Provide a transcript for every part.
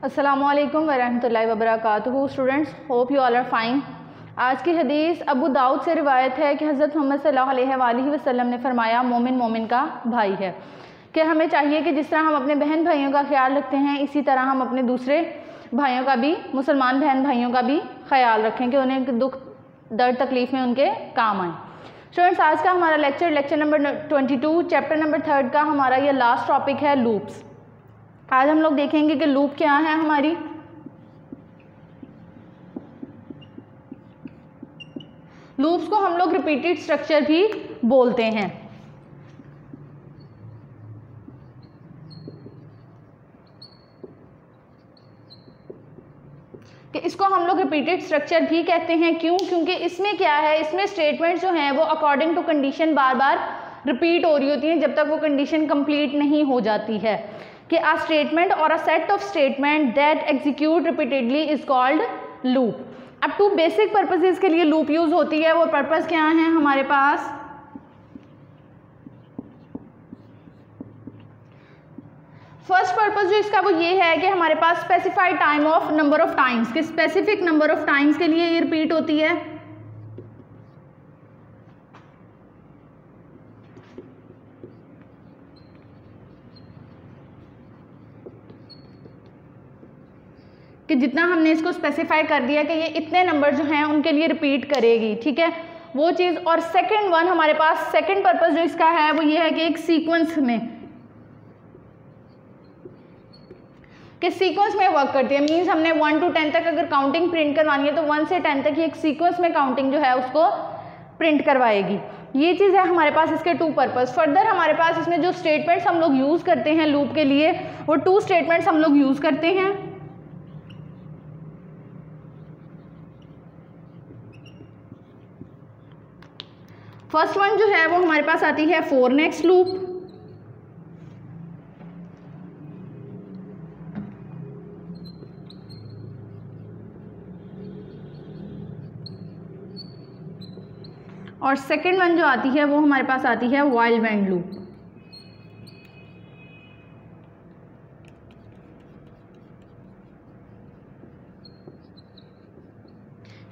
अस्सलामुअलैकुम वरहमतुल्लाहि वबरकातुहू। Students, hope you all are fine. आज की हदीस अबू दाऊद से रिवायत है कि हज़रत मोहम्मद सल्लल्लाहु अलैहि वसल्लम ने फरमाया, मोमिन मोमिन का भाई है। कि हमें चाहिए कि जिस तरह हम अपने बहन भाइयों का ख्याल रखते हैं, इसी तरह हम अपने दूसरे भाइयों का भी, मुसलमान बहन भाइयों का भी ख्याल रखें कि उन्हें दुख दर्द तकलीफ़ में उनके काम आए। स्टूडेंट्स, आज का हमारा लेक्चर नंबर 22 चैप्टर नंबर 3 का हमारा ये लास्ट टॉपिक है, लूप्स। आज हम लोग देखेंगे कि लूप क्या है हमारी। लूप्स को हम लोग रिपीटेड स्ट्रक्चर भी बोलते हैं। कि इसको हम लोग रिपीटेड स्ट्रक्चर भी कहते हैं। क्यों? क्योंकि इसमें क्या है, इसमें स्टेटमेंट जो हैं वो अकॉर्डिंग टू कंडीशन बार बार रिपीट हो रही होती हैं जब तक वो कंडीशन कंप्लीट नहीं हो जाती है। कि a statement or a set of statement that execute repeatedly is called loop। अब टू बेसिक पर्पसेस के लिए लूप यूज होती है। वो पर्पस क्या है हमारे पास? फर्स्ट पर्पस जो इसका वो ये है कि हमारे पास specified time of number of times, कि स्पेसिफिक नंबर ऑफ टाइम्स के लिए ये रिपीट होती है। कि जितना हमने इसको स्पेसिफाई कर दिया कि ये इतने नंबर जो हैं उनके लिए रिपीट करेगी, ठीक है, वो चीज़। और सेकंड वन हमारे पास सेकंड पर्पस जो इसका है वो ये है कि एक सीक्वेंस में, कि सीक्वेंस में वर्क करती है। मींस हमने 1 to 10 तक अगर काउंटिंग प्रिंट करवानी है तो 1 से 10 तक ही एक सीक्वेंस में काउंटिंग जो है उसको प्रिंट करवाएगी। ये चीज़ है हमारे पास इसके टू पर्पस। फर्दर हमारे पास इसमें जो स्टेटमेंट्स हम लोग यूज़ करते हैं लूप के लिए, वो 2 स्टेटमेंट्स हम लोग यूज़ करते हैं। फर्स्ट वन जो है वो हमारे पास आती है फॉर नेक्स्ट लूप। और सेकंड वन जो आती है वो हमारे पास आती है व्हाइल व्हेन लूप।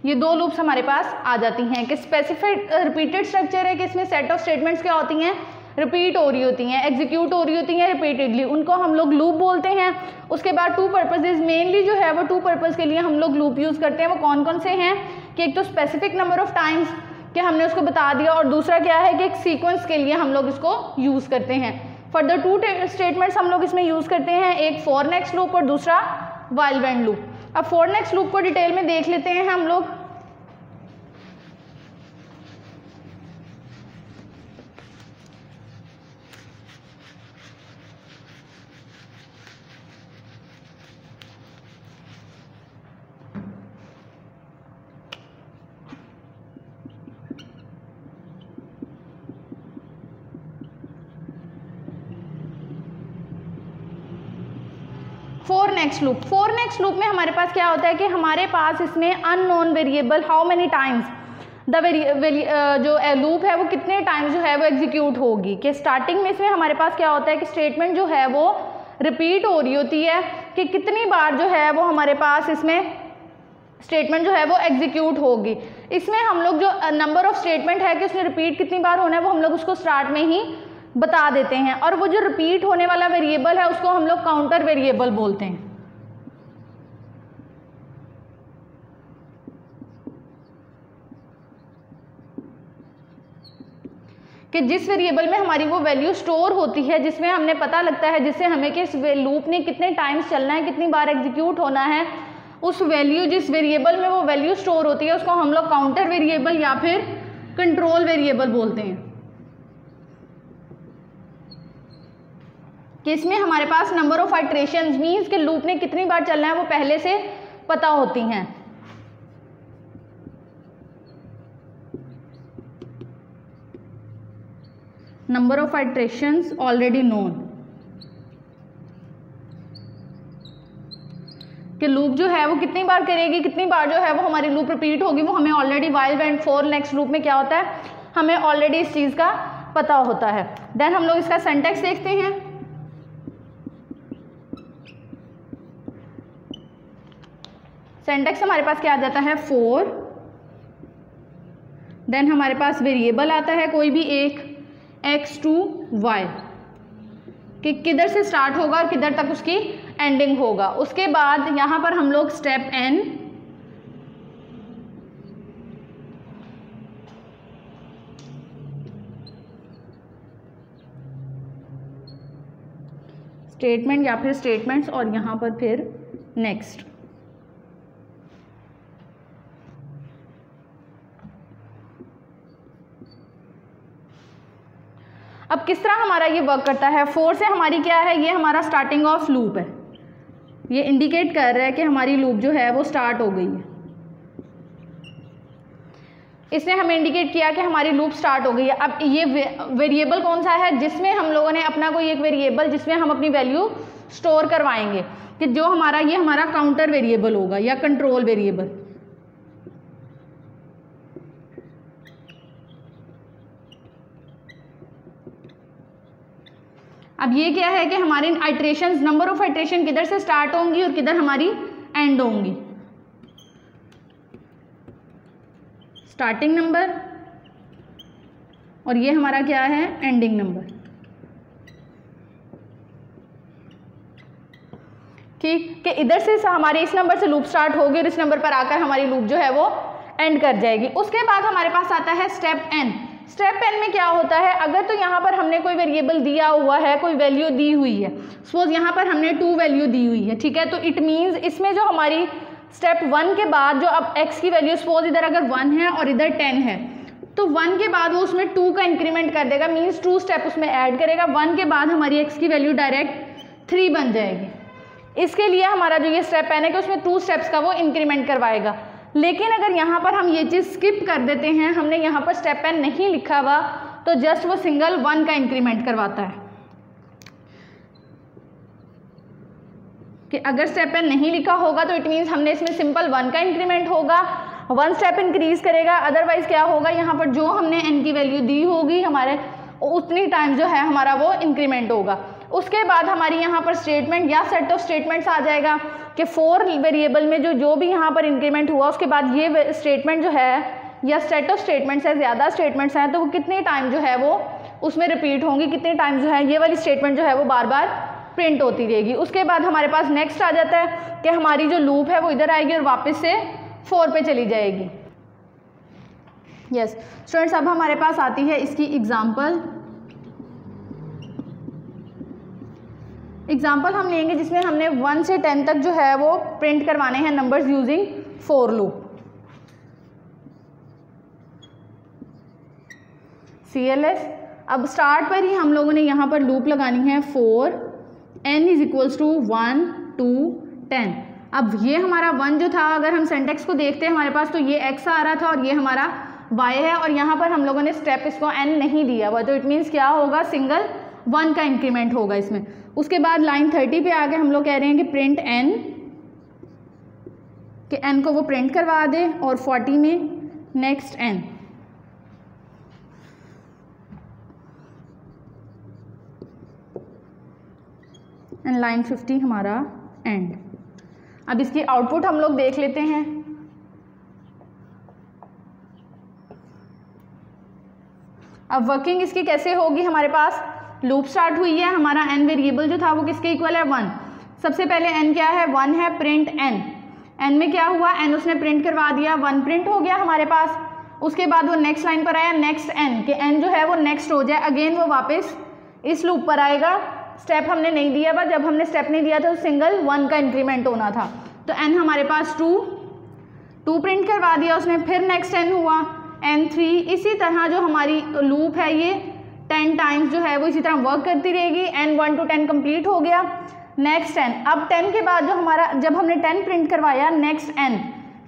ये दो लूप्स हमारे पास आ जाती हैं। कि स्पेसिफाइड रिपीटेड स्ट्रक्चर है कि इसमें सेट ऑफ स्टेटमेंट्स क्या होती हैं, रिपीट हो रही होती हैं, एग्जीक्यूट हो रही होती हैं रिपीटेडली, उनको हम लोग लूप बोलते हैं। उसके बाद टू पर्पसेस मेनली जो है वो टू पर्पस के लिए हम लोग लूप यूज़ करते हैं। वो कौन कौन से हैं? कि एक तो स्पेसिफिक नंबर ऑफ टाइम्स कि हमने उसको बता दिया, और दूसरा क्या है कि एक सीक्वेंस के लिए हम लोग इसको यूज़ करते हैं। फर्दर 2 स्टेटमेंट्स हम लोग इसमें यूज़ करते हैं, एक फॉर नेक्स्ट लूप और दूसरा व्हाइल व्हेन लूप। अब फॉर नेक्स्ट लूप को डिटेल में देख लेते हैं हम लोग। फॉर नेक्स्ट लूप में हमारे पास क्या होता है कि हमारे पास इसमें unknown variable how many times the जो लूप है वो कितने टाइम्स जो है वो एग्जीक्यूट होगी। कि स्टार्टिंग में इसमें हमारे पास क्या होता है कि स्टेटमेंट जो है वो रिपीट हो रही होती है कि कितनी बार जो है वो हमारे पास इसमें स्टेटमेंट जो है वो एग्जीक्यूट होगी। इसमें हम लोग जो नंबर ऑफ स्टेटमेंट है कि उसमें रिपीट कितनी बार होना है वो हम लोग उसको स्टार्ट में ही बता देते हैं। और वो जो रिपीट होने वाला वेरिएबल है उसको हम लोग काउंटर वेरिएबल बोलते हैं। कि जिस वेरिएबल में हमारी वो वैल्यू स्टोर होती है, जिसमें हमने पता लगता है, जिससे हमें कि इस लूप ने कितने टाइम्स चलना है, कितनी बार एग्जीक्यूट होना है, उस वैल्यू जिस वेरिएबल में वो वैल्यू स्टोर होती है उसको हम लोग काउंटर वेरिएबल या फिर कंट्रोल वेरिएबल बोलते हैं। कि इसमें हमारे पास नंबर ऑफ आइट्रेशंस मींस कि लूप ने कितनी बार चलना है वो पहले से पता होती हैं। Number of iterations already known. कि लूप जो है वो कितनी बार करेगी, कितनी बार जो है वो हमारी लूप रिपीट होगी, वो हमें already while when for next loop में क्या होता है, हमें ऑलरेडी इस चीज़ का पता होता है। देन हम लोग इसका सिंटैक्स देखते हैं। सिंटैक्स हमारे पास क्या आ जाता है 4, देन हमारे पास वेरिएबल आता है कोई भी एक x to y कि किधर से स्टार्ट होगा और किधर तक उसकी एंडिंग होगा। उसके बाद यहाँ पर हम लोग स्टेप n स्टेटमेंट या फिर स्टेटमेंट्स और यहाँ पर फिर नेक्स्ट। अब किस तरह हमारा ये वर्क करता है, 4 से हमारी क्या है, ये हमारा स्टार्टिंग ऑफ लूप है, ये इंडिकेट कर रहा है कि हमारी लूप जो है वो स्टार्ट हो गई है। इसने हमें इंडिकेट किया कि हमारी लूप स्टार्ट हो गई है। अब ये वेरिएबल कौन सा है, जिसमें हम लोगों ने अपना कोई एक वेरिएबल जिसमें हम अपनी वैल्यू स्टोर करवाएंगे, कि जो हमारा ये हमारा काउंटर वेरिएबल होगा या कंट्रोल वेरिएबल। अब ये क्या है कि हमारी आइट्रेशंस, नंबर ऑफ आइट्रेशन किधर से स्टार्ट होंगी और किधर हमारी एंड होंगी। स्टार्टिंग नंबर और ये हमारा क्या है, एंडिंग नंबर। ठीक, कि इधर से हमारे इस नंबर से लूप स्टार्ट होगी और इस नंबर पर आकर हमारी लूप जो है वो एंड कर जाएगी। उसके बाद हमारे पास आता है स्टेप n। स्टेप n में क्या होता है, अगर तो यहाँ पर हमने कोई वेरिएबल दिया हुआ है, कोई वैल्यू दी हुई है, सपोज यहाँ पर हमने 2 वैल्यू दी हुई है, ठीक है, तो इट मीन्स इसमें जो हमारी स्टेप 1 के बाद जो अब x की वैल्यू सपोज इधर अगर 1 है और इधर 10 है, तो 1 के बाद वो उसमें 2 का इंक्रीमेंट कर देगा, मीन्स 2 स्टेप उसमें ऐड करेगा। 1 के बाद हमारी x की वैल्यू डायरेक्ट 3 बन जाएगी। इसके लिए हमारा जो ये स्टेप n है कि उसमें 2 स्टेप्स का वो इंक्रीमेंट करवाएगा। लेकिन अगर यहाँ पर हम ये चीज़ स्किप कर देते हैं, हमने यहाँ पर स्टेप n नहीं लिखा हुआ, तो जस्ट वो सिंगल 1 का इंक्रीमेंट करवाता है। कि अगर स्टेप n नहीं लिखा होगा तो इट मीन्स हमने इसमें सिंपल 1 का इंक्रीमेंट होगा, 1 स्टेप इंक्रीज करेगा। अदरवाइज क्या होगा, यहाँ पर जो हमने n की वैल्यू दी होगी हमारे उतनी टाइम जो है हमारा वो इंक्रीमेंट होगा। उसके बाद हमारी यहाँ पर स्टेटमेंट या सेट ऑफ स्टेटमेंट्स आ जाएगा कि 4 वेरिएबल में जो भी यहाँ पर इंक्रीमेंट हुआ, उसके बाद ये स्टेटमेंट जो है या सेट ऑफ स्टेटमेंट्स है, ज़्यादा स्टेटमेंट्स हैं, तो वो कितने टाइम जो है वो उसमें रिपीट होंगी, कितने टाइम जो है ये वाली स्टेटमेंट जो है वो बार बार प्रिंट होती रहेगी। उसके बाद हमारे पास नेक्स्ट आ जाता है कि हमारी जो लूप है वो इधर आएगी और वापस से 4 पे चली जाएगी। यस स्टूडेंट्स, अब हमारे पास आती है इसकी एग्जाम्पल हम लेंगे जिसमें हमने 1 से 10 तक जो है वो प्रिंट करवाने हैं numbers using for loop. CLS, अब स्टार्ट पर ही हम लोगों ने यहाँ पर लूप लगानी है 4 n इज इक्वल्स टू 1 2 10। अब ये हमारा 1 जो था, अगर हम सिंटैक्स को देखते हैं हमारे पास, तो ये x आ रहा था और ये हमारा y है, और यहाँ पर हम लोगों ने स्टेप इसको n नहीं दिया हुआ, तो इट मीन्स क्या होगा, सिंगल 1 का इंक्रीमेंट होगा इसमें। उसके बाद लाइन 30 पे आके हम लोग कह रहे हैं कि प्रिंट n, कि n को वो प्रिंट करवा दे, और 40 में नेक्स्ट n। एंड लाइन 50 हमारा एंड। अब इसकी आउटपुट हम लोग देख लेते हैं। अब वर्किंग इसकी कैसे होगी, हमारे पास लूप स्टार्ट हुई है, हमारा n वेरिएबल जो था वो किसके इक्वल है, 1। सबसे पहले n क्या है, 1 है, प्रिंट n। n में क्या हुआ, n उसने प्रिंट करवा दिया, 1 प्रिंट हो गया हमारे पास। उसके बाद वो नेक्स्ट लाइन पर आया, नेक्स्ट n, कि n जो है वो नेक्स्ट हो जाए, अगेन वो वापस इस लूप पर आएगा। स्टेप हमने नहीं दिया था, जब हमने स्टेप नहीं दिया था तो सिंगल 1 का इंक्रीमेंट होना था, तो n हमारे पास 2 प्रिंट करवा दिया उसने, फिर नेक्स्ट n हुआ, n 3। इसी तरह जो हमारी लूप है ये 10 टाइम्स जो है वो इसी तरह वर्क करती रहेगी। n 1 to 10 कंप्लीट हो गया, नेक्स्ट n। अब 10 के बाद जो हमारा, जब हमने 10 प्रिंट करवाया, नेक्स्ट n,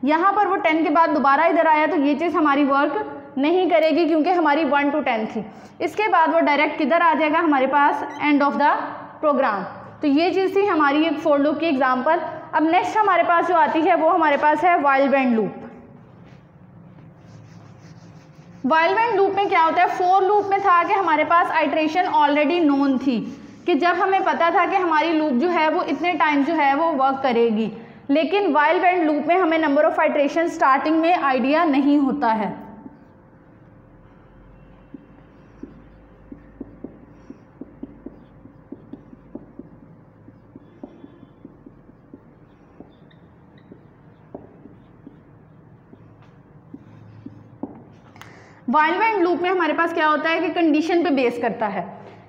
यहाँ पर वो 10 के बाद दोबारा इधर आया, तो ये चीज़ हमारी वर्क नहीं करेगी क्योंकि हमारी 1 to 10 थी। इसके बाद वो डायरेक्ट किधर आ जाएगा, हमारे पास एंड ऑफ द प्रोग्राम। तो ये चीज़ थी हमारी एक फॉर लूप की एग्जांपल। अब नेक्स्ट हमारे पास जो आती है वो हमारे पास है while when loop. While when loop में क्या होता है, फॉर लूप में था कि हमारे पास आइट्रेशन ऑलरेडी नोन थी, कि जब हमें पता था कि हमारी लूप जो है वो इतने टाइम जो है वो वर्क करेगी, लेकिन वाइल वेंट लूप में हमें नंबर ऑफ आइट्रेशन स्टार्टिंग में आइडिया नहीं होता है। वाइल वेंट लूप में हमारे पास क्या होता है कि कंडीशन पे बेस करता है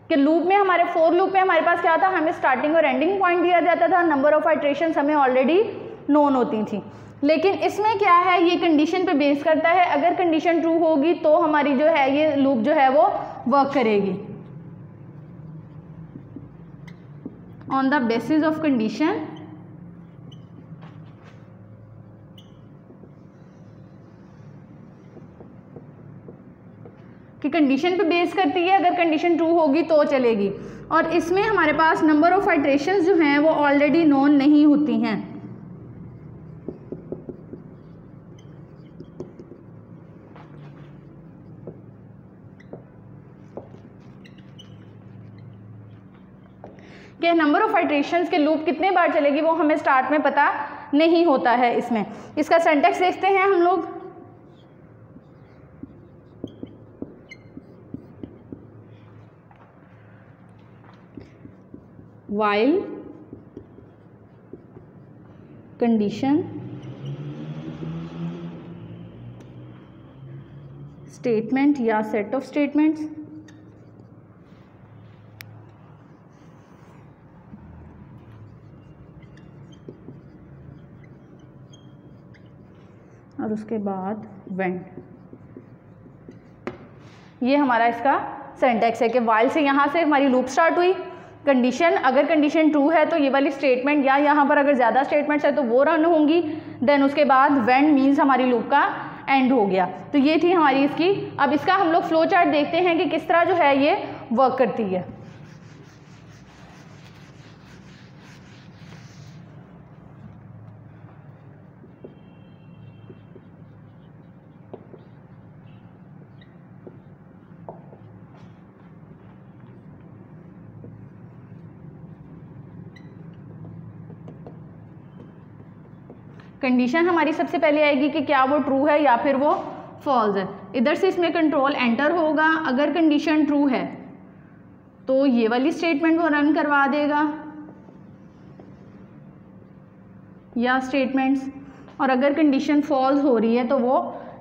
कि लूप में हमारे फोर लूप में हमारे पास क्या था, हमें स्टार्टिंग और एंडिंग पॉइंट दिया जाता था, नंबर ऑफ आइट्रेशंस हमें ऑलरेडी नोन होती थी। लेकिन इसमें क्या है, ये कंडीशन पे बेस करता है। अगर कंडीशन ट्रू होगी तो हमारी जो है ये लूप जो है वो वर्क करेगी। On the basis of condition कि कंडीशन पे बेस करती है, अगर कंडीशन ट्रू होगी तो चलेगी। और इसमें हमारे पास नंबर ऑफ आइट्रेशंस जो हैं वो ऑलरेडी नोन नहीं होती हैं। कि नंबर ऑफ आइट्रेशंस के लूप कितने बार चलेगी वो हमें स्टार्ट में पता नहीं होता है। इसमें इसका सिंटैक्स देखते हैं हम लोग। while condition statement या set of statements और उसके बाद when, ये हमारा इसका सिंटैक्स है कि while से यहाँ से हमारी लूप स्टार्ट हुई, कंडीशन अगर कंडीशन ट्रू है तो ये वाली स्टेटमेंट या यहाँ पर अगर ज़्यादा स्टेटमेंट्स है तो वो रन होंगी, देन उसके बाद व्हेन मीन्स हमारी लूप का एंड हो गया। तो ये थी हमारी इसकी। अब इसका हम लोग फ्लो चार्ट देखते हैं कि किस तरह जो है ये वर्क करती है। कंडीशन हमारी सबसे पहले आएगी कि क्या वो ट्रू है या फिर वो फॉल्स है। इधर से इसमें कंट्रोल एंटर होगा। अगर कंडीशन ट्रू है तो ये वाली स्टेटमेंट वो रन करवा देगा या स्टेटमेंट्स, और अगर कंडीशन फॉल्स हो रही है तो वो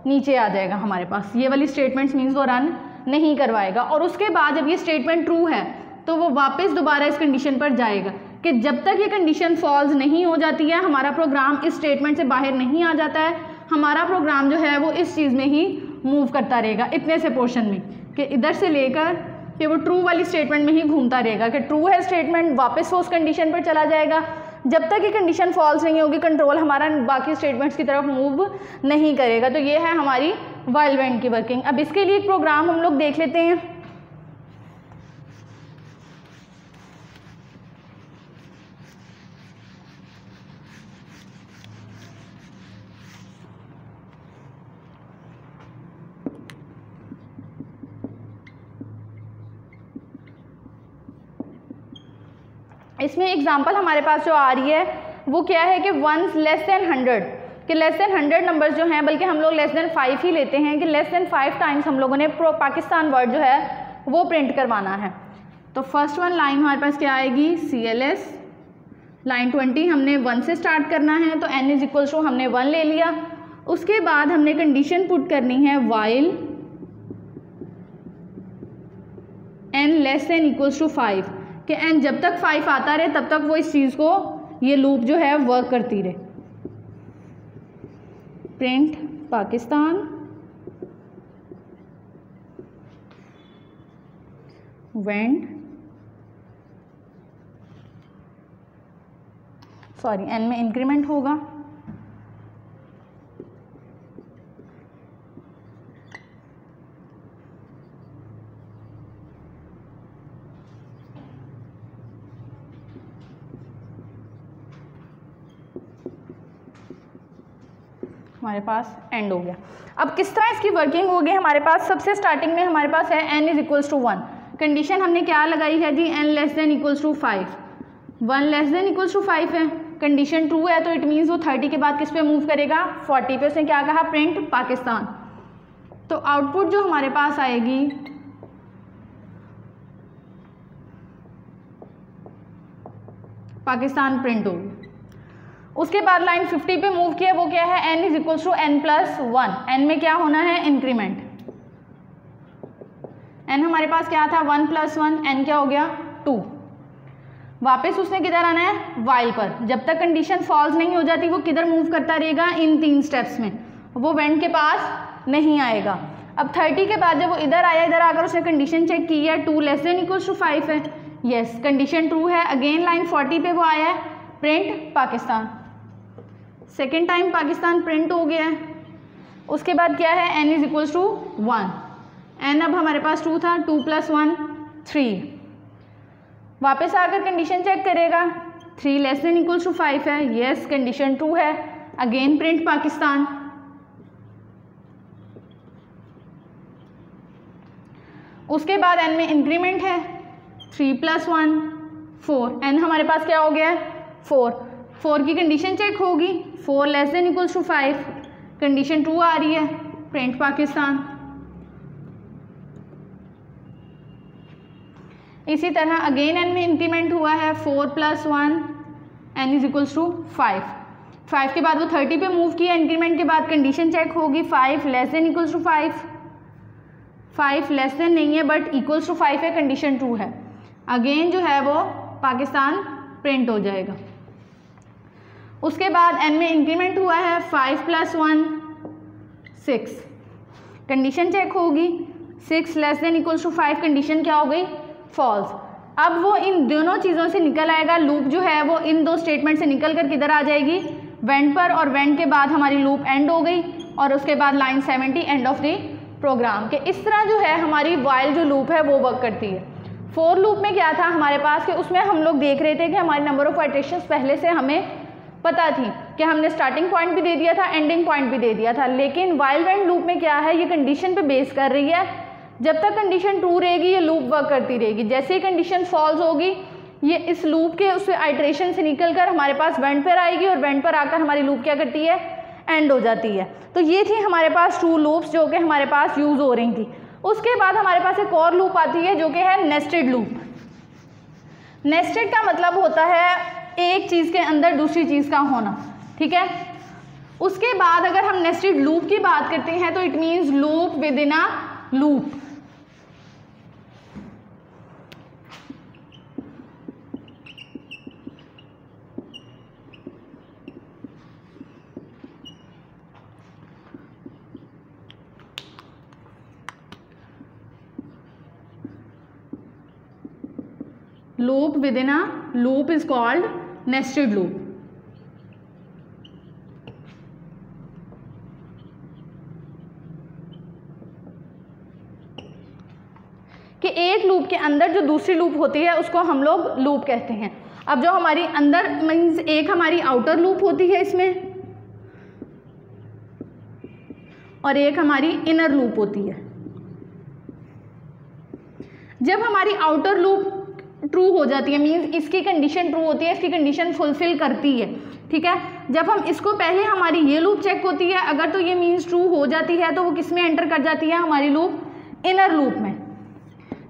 नीचे आ जाएगा हमारे पास। ये वाली स्टेटमेंट्स मीन्स वो रन नहीं करवाएगा। और उसके बाद जब ये स्टेटमेंट ट्रू है तो वो वापस दोबारा इस कंडीशन पर जाएगा कि जब तक ये कंडीशन फॉल्स नहीं हो जाती है, हमारा प्रोग्राम इस स्टेटमेंट से बाहर नहीं आ जाता है, हमारा प्रोग्राम जो है वो इस चीज़ में ही मूव करता रहेगा, इतने से पोर्शन में कि इधर से लेकर कि वो ट्रू वाली स्टेटमेंट में ही घूमता रहेगा कि ट्रू है स्टेटमेंट, वापस वो उस कंडीशन पर चला जाएगा। जब तक ये कंडीशन फॉल्स नहीं होगी, कंट्रोल हमारा बाकी स्टेटमेंट्स की तरफ मूव नहीं करेगा। तो ये है हमारी वाइल वेंट की वर्किंग। अब इसके लिए एक प्रोग्राम हम लोग देख लेते हैं। इसमें एग्जांपल हमारे पास जो आ रही है वो क्या है कि वंस लेस देन 100, कि लेस देन 100 नंबर्स जो हैं, बल्कि हम लोग लेस देन 5 ही लेते हैं कि लेस देन 5 टाइम्स हम लोगों ने पाकिस्तान वर्ड जो है वो प्रिंट करवाना है। तो फर्स्ट वन लाइन हमारे पास क्या आएगी, CLS। लाइन 20 हमने 1 से स्टार्ट करना है तो n = हमने 1 ले लिया। उसके बाद हमने कंडीशन पुट करनी है while n लेस देन = 5, कि n जब तक 5 आता रहे तब तक वो इस चीज़ को, ये लूप जो है वर्क करती रहे। Print Pakistan when, sorry n में इंक्रीमेंट होगा, हमारे पास एंड हो गया। अब किस तरह इसकी वर्किंग होगी हमारे पास, सबसे स्टार्टिंग में हमारे पास है n = 1। कंडीशन हमने क्या लगाई है जी, n <= 5, 1 <= 5 है। कंडीशन ट्रू है तो इट मीन्स वो 30 के बाद किस पे मूव करेगा, 40 पे। उसने क्या कहा, प्रिंट पाकिस्तान। तो आउटपुट जो हमारे पास आएगी पाकिस्तान प्रिंट होगी। उसके बाद लाइन 50 पे मूव किया, वो क्या है, n is equals to n+1। n में क्या होना है, इंक्रीमेंट। n हमारे पास क्या था, 1+1, n क्या हो गया 2। वापस उसने किधर आना है, वाइल पर। जब तक कंडीशन फॉल्स नहीं हो जाती वो किधर मूव करता रहेगा, इन 3 स्टेप्स में, वो वेंट के पास नहीं आएगा। अब 30 के बाद जब वो इधर आया, इधर आकर उसने कंडीशन चेक की है, 2 <= 5 है, यस कंडीशन ट्रू है। अगेन लाइन 40 पे वो आया है, print Pakistan. Second time Pakistan print हो गया है। उसके बाद क्या है, n is equals to 1। n अब हमारे पास 2 था, 2 + 1 3। वापस आकर कंडीशन चेक करेगा, 3 <= 5 है, यस कंडीशन ट्रू है। Again print Pakistan. उसके बाद n में इंक्रीमेंट है, 3 + 1 4। n हमारे पास क्या हो गया है, 4 की कंडीशन चेक होगी, 4 <= 5, कंडीशन ट्रू आ रही है, प्रिंट पाकिस्तान। इसी तरह अगेन n में इंक्रीमेंट हुआ है, 4 + 1, n इज इक्वल्स टू 5। 5 के बाद वो 30 पे मूव किया, इंक्रीमेंट के बाद कंडीशन चेक होगी, 5 <= 5, 5 लेस देन नहीं है बट इक्वल्स टू 5 है, कंडीशन ट्रू है। अगेन जो है वो पाकिस्तान प्रिंट हो जाएगा। उसके बाद n में इंक्रीमेंट हुआ है, 5 + 1 6, कंडीशन चेक होगी, 6 <= 5, कंडीशन क्या हो गई, फॉल्स। अब वो इन दोनों चीज़ों से निकल आएगा, लूप जो है वो इन 2 स्टेटमेंट से निकल कर किधर आ जाएगी, वेंट पर, और वेंट के बाद हमारी लूप एंड हो गई, और उसके बाद line 70 end of the program के। इस तरह जो है हमारी वाइल जो लूप है वो वर्क करती है। फोर लूप में क्या था हमारे पास कि उसमें हम लोग देख रहे थे कि हमारी नंबर ऑफ आइटरेशंस पहले से हमें पता थी कि हमने स्टार्टिंग पॉइंट भी दे दिया था, एंडिंग पॉइंट भी दे दिया था। लेकिन वाइल वेंट लूप में क्या है, ये कंडीशन पे बेस कर रही है। जब तक कंडीशन ट्रू रहेगी ये लूप वर्क करती रहेगी, जैसे ही कंडीशन फॉल्स होगी ये इस लूप के उस आइटरेशन से निकल कर हमारे पास वेंट पर आएगी, और वेंट पर आकर हमारी लूप क्या करती है, एंड हो जाती है। तो ये थी हमारे पास 2 लूप्स जो कि हमारे पास यूज़ हो रही थी। उसके बाद हमारे पास एक और लूप आती है जो कि है नेस्टेड लूप। नेस्टेड का मतलब होता है एक चीज़ के अंदर दूसरी चीज़ का होना, ठीक है। उसके बाद अगर हम नेस्टेड लूप की बात करते हैं तो it means loop with in a loop. Loop within a loop is called nested loop. कि एक लूप के अंदर जो दूसरी लूप होती है उसको हम लोग लूप कहते हैं। अब जो हमारी अंदर मीन्स एक हमारी आउटर लूप होती है इसमें, और एक हमारी इनर लूप होती है। जब हमारी आउटर लूप ट्रू हो जाती है मीन्स इसकी कंडीशन ट्रू होती है, इसकी कंडीशन फुलफिल करती है, ठीक है। जब हम इसको पहले हमारी ये लूप चेक होती है, अगर तो ये मीन्स ट्रू हो जाती है तो वो किस में एंटर कर जाती है, हमारी लूप इनर लूप में,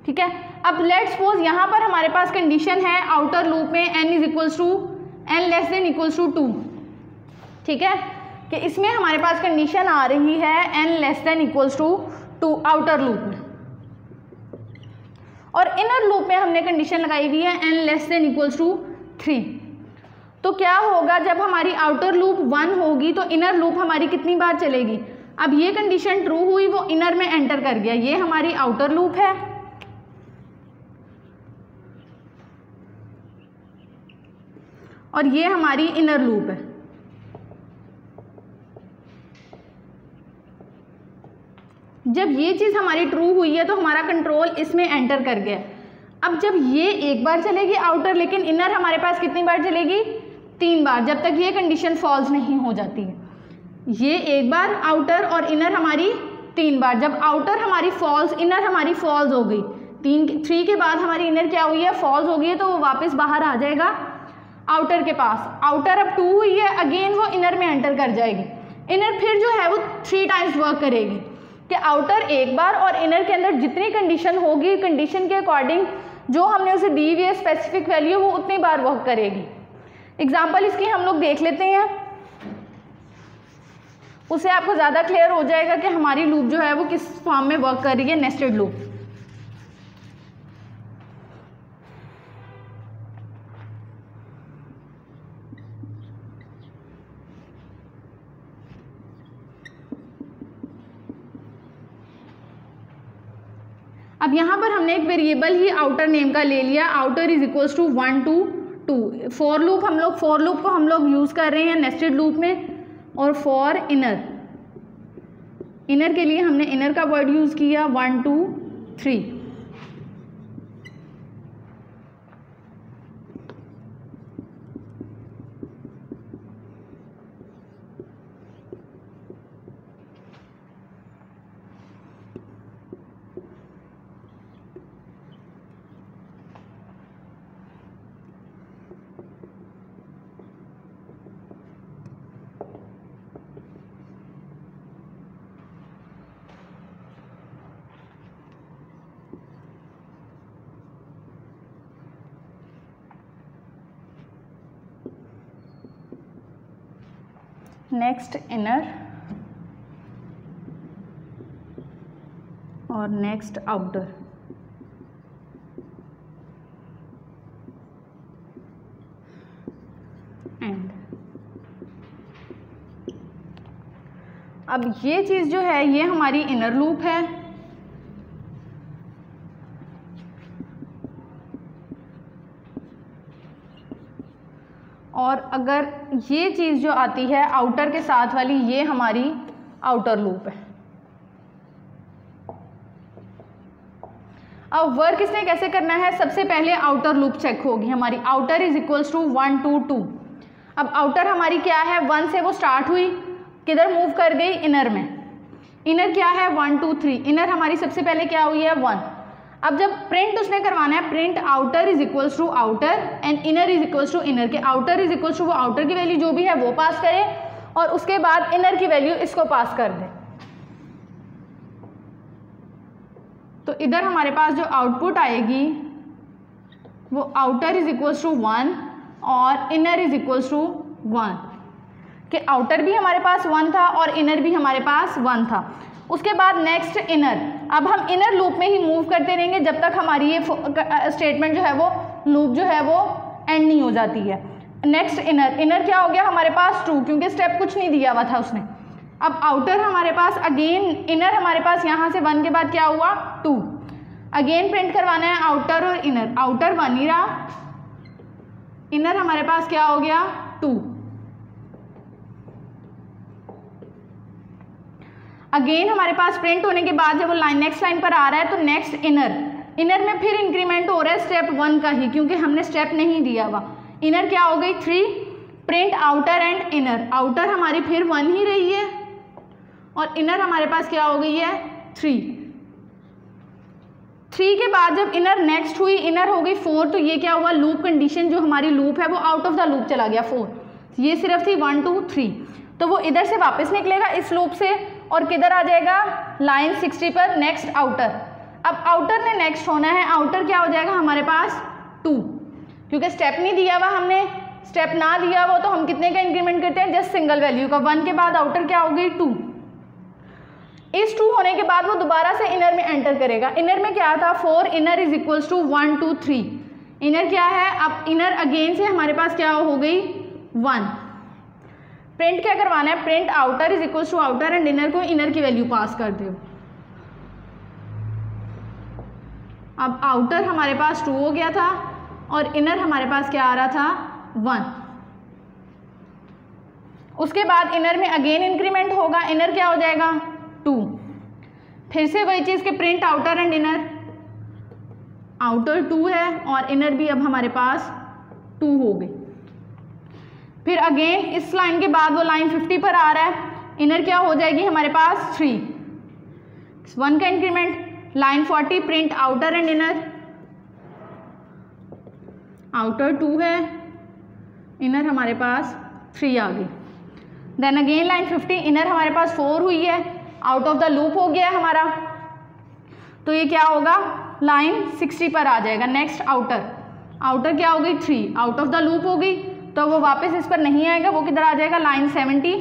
ठीक है। अब लेट्स सपोज यहाँ पर हमारे पास कंडीशन है आउटर लूप में n <= 2, ठीक है, कि इसमें हमारे पास कंडीशन आ रही है n <= 2 आउटर लूप में, और इनर लूप में हमने कंडीशन लगाई हुई है n <= 3। तो क्या होगा, जब हमारी आउटर लूप 1 होगी तो इनर लूप हमारी कितनी बार चलेगी। अब ये कंडीशन ट्रू हुई, वो इनर में एंटर कर गया, ये हमारी आउटर लूप है, और ये हमारी इनर लूप है। जब ये चीज़ हमारी ट्रू हुई है तो हमारा कंट्रोल इसमें एंटर कर गया। अब जब ये एक बार चलेगी आउटर, लेकिन इनर हमारे पास कितनी बार चलेगी, 3 बार, जब तक ये कंडीशन फॉल्स नहीं हो जाती है। ये एक बार आउटर और इनर हमारी 3 बार। जब आउटर हमारी फॉल्स, इनर हमारी फॉल्स हो गई, 3 के बाद हमारी इनर क्या हुई है, फॉल्स हो गई है, तो वो वापस बाहर आ जाएगा। आउटर के पास, आउटर अब 2 हुई है, अगेन वो इनर में एंटर कर जाएगी। इनर फिर जो है वो 3 टाइम्स वर्क करेगी कि आउटर एक बार और इनर के अंदर जितनी कंडीशन होगी, कंडीशन के अकॉर्डिंग जो हमने उसे दी हुई है स्पेसिफिक वैल्यू, वो उतनी बार वर्क करेगी। एग्जाम्पल इसकी हम लोग देख लेते हैं, उससे आपको ज़्यादा क्लियर हो जाएगा कि हमारी लूप जो है वो किस फॉर्म में वर्क कर रही है, नेस्टेड लूप। अब यहाँ पर हमने एक वेरिएबल ही आउटर नेम का ले लिया, outer is equals to 1 to 2। For loop को हम लोग यूज़ कर रहे हैं नेस्टेड लूप में, और फॉर इनर के लिए हमने इनर का वर्ड यूज़ किया 1 2 3। नेक्स्ट इनर और नेक्स्ट आउटर। एंड अब ये चीज़ जो है ये हमारी इनर लूप है, और अगर ये चीज़ जो आती है आउटर के साथ वाली, ये हमारी आउटर लूप है। अब वर्क इसने कैसे करना है, सबसे पहले आउटर लूप चेक होगी हमारी, आउटर इज इक्वल्स टू 1 2 2। अब आउटर हमारी क्या है, 1 से वो स्टार्ट हुई, किधर मूव कर गई, इनर में। इनर क्या है 1 2 3, इनर हमारी सबसे पहले क्या हुई है 1। अब जब प्रिंट उसने करवाना है, print outer is equals to outer and inner is equals to inner, के आउटर इज इक्वल्स टू वो आउटर की वैल्यू जो भी है वो पास करे, और उसके बाद इनर की वैल्यू इसको पास कर दे। तो इधर हमारे पास जो आउटपुट आएगी वो आउटर इज इक्वल्स टू 1 और इनर इज इक्वल्स टू 1, कि आउटर भी हमारे पास 1 था और इनर भी हमारे पास 1 था। उसके बाद नेक्स्ट इनर, अब हम इनर लूप में ही मूव करते रहेंगे जब तक हमारी ये स्टेटमेंट जो है वो लूप जो है वो एंड नहीं हो जाती है। नेक्स्ट इनर, इनर क्या हो गया हमारे पास 2, क्योंकि स्टेप कुछ नहीं दिया हुआ था उसने। अब आउटर हमारे पास अगेन, इनर हमारे पास यहाँ से 1 के बाद क्या हुआ 2, अगेन प्रिंट करवाना है आउटर और इनर, आउटर 1 ही रहा, इनर हमारे पास क्या हो गया 2। अगेन हमारे पास प्रिंट होने के बाद जब वो लाइन नेक्स्ट लाइन पर आ रहा है तो नेक्स्ट इनर, इनर में फिर इंक्रीमेंट हो रहा है स्टेप 1 का ही, क्योंकि हमने स्टेप नहीं दिया हुआ। इनर क्या हो गई 3, print outer and inner, outer हमारी फिर 1 ही रही है और इनर हमारे पास क्या हो गई है 3। 3 के बाद जब इनर नेक्स्ट हुई, इनर हो गई 4, तो ये क्या हुआ लूप कंडीशन जो हमारी लूप है वो आउट ऑफ द लूप चला गया 4, ये सिर्फ थी 1 2 3, तो वो इधर से वापस निकलेगा इस लूप से और किधर आ जाएगा लाइन 60 पर नेक्स्ट आउटर। अब आउटर ने नेक्स्ट होना है, आउटर क्या हो जाएगा हमारे पास 2, क्योंकि स्टेप नहीं दिया हुआ हमने, स्टेप ना दिया हुआ तो हम कितने का इंक्रीमेंट करते हैं जस्ट सिंगल वैल्यू का। 1 के बाद आउटर क्या हो गई 2, इस 2 होने के बाद वो दोबारा से इनर में एंटर करेगा। इनर में क्या था 4, inner is equals to 1 2 3, inner क्या है, अब इनर अगेन से हमारे पास क्या हो गई 1। प्रिंट क्या करवाना है, print outer is equals to outer and inner को इनर की वैल्यू पास कर दो। अब आउटर हमारे पास 2 हो गया था और इनर हमारे पास क्या आ रहा था 1। उसके बाद इनर में अगेन इंक्रीमेंट होगा, इनर क्या हो जाएगा 2, फिर से वही चीज़ के print outer and inner, outer 2 है और इनर भी अब हमारे पास 2 हो गई। फिर अगेन इस लाइन के बाद वो लाइन 50 पर आ रहा है, इनर क्या हो जाएगी हमारे पास 3, 1 का increment, line 40 print outer and inner, outer 2 है इनर हमारे पास 3 आ गई। देन अगेन लाइन 50, इनर हमारे पास 4 हुई है, आउट ऑफ द लूप हो गया हमारा, तो ये क्या होगा, लाइन 60 पर आ जाएगा। नेक्स्ट आउटर, आउटर क्या हो गई 3, आउट ऑफ द लूप हो गई, तो वो वापस इस पर नहीं आएगा, वो किधर आ जाएगा, line 70,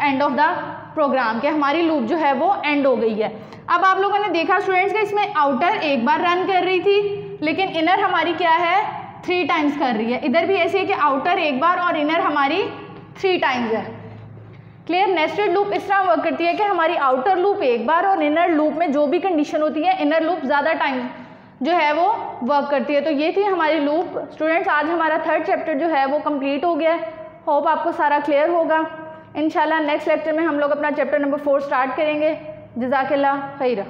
end of the program के हमारी लूप जो है वो एंड हो गई है। अब आप लोगों ने देखा स्टूडेंट्स कि इसमें आउटर एक बार रन कर रही थी, लेकिन इनर हमारी क्या है 3 टाइम्स कर रही है। इधर भी ऐसे है कि आउटर एक बार और इनर हमारी 3 टाइम्स है। क्लियर। नेस्टेड लूप इस तरह वर्क करती है कि हमारी आउटर लूप एक बार और इनर लूप में जो भी कंडीशन होती है इनर लूप ज़्यादा टाइम जो है वो वर्क करती है। तो ये थी हमारी लूप। स्टूडेंट्स आज हमारा 3rd चैप्टर जो है वो कंप्लीट हो गया है। होप आपको सारा क्लियर होगा। इंशाल्लाह नेक्स्ट लेक्चर में हम लोग अपना चैप्टर नंबर 4 स्टार्ट करेंगे। जज़ाकल्लाह खैरा।